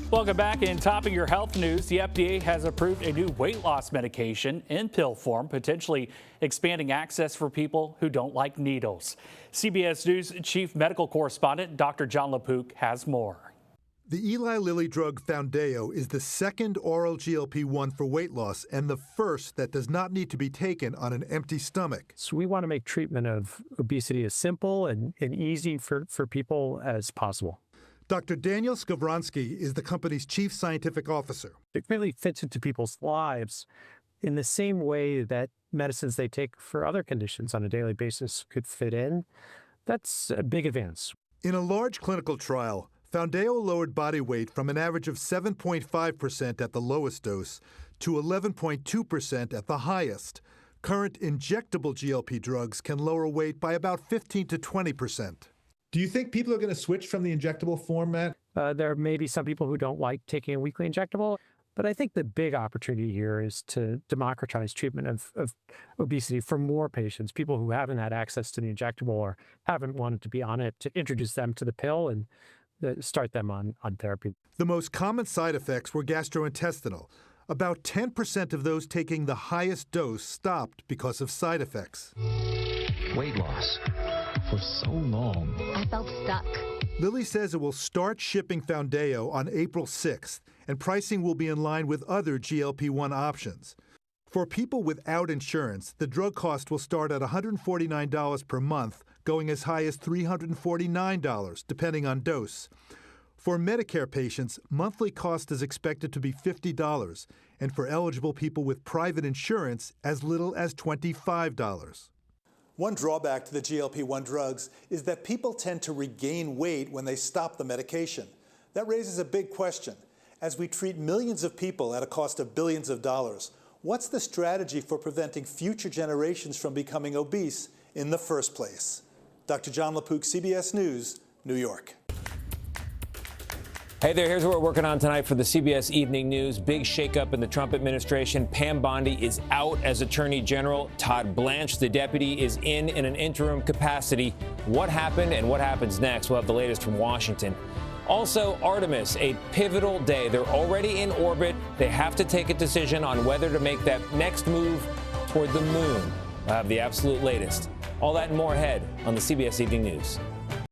Welcome back. In topping your health news, the FDA has approved a new weight loss medication in pill form, potentially expanding access for people who don't like needles. CBS News chief medical correspondent Dr. John LaPook has more. The Eli Lilly drug Foundayo is the second oral GLP-1 for weight loss and the first that does not need to be taken on an empty stomach. So we want to make treatment of obesity as simple and easy for people as possible. Dr. Daniel Skowronski is the company's chief scientific officer. It really fits into people's lives in the same way that medicines they take for other conditions on a daily basis could fit in. That's a big advance. In a large clinical trial, Foundayo lowered body weight from an average of 7.5% at the lowest dose to 11.2% at the highest. Current injectable GLP drugs can lower weight by about 15 to 20%. Do you think people are going to switch from the injectable format? There may be some people who don't like taking a weekly injectable, but I think the big opportunity here is to democratize treatment of obesity for more patients, people who haven't had access to the injectable or haven't wanted to be on it, to introduce them to the pill and start them on therapy. The most common side effects were gastrointestinal. About 10% of those taking the highest dose stopped because of side effects. Weight loss for so long. I felt stuck. Lilly says it will start shipping Foundayo on April 6th, and pricing will be in line with other GLP-1 options. For people without insurance, the drug cost will start at $149 per month, going as high as $349, depending on dose. For Medicare patients, monthly cost is expected to be $50, and for eligible people with private insurance, as little as $25. One drawback to the GLP-1 drugs is that people tend to regain weight when they stop the medication. That raises a big question. As we treat millions of people at a cost of billions of dollars, what's the strategy for preventing future generations from becoming obese in the first place? Dr. John LaPook, CBS News, New York. Hey there, here's what we're working on tonight for the CBS Evening News. Big shakeup in the Trump administration. Pam Bondi is out as Attorney General. Todd Blanche, the deputy, is in an interim capacity. What happened and what happens next? We'll have the latest from Washington. Also, Artemis, a pivotal day. They're already in orbit. They have to take a decision on whether to make that next move toward the moon. We'll have the absolute latest. All that and more ahead on the CBS Evening News.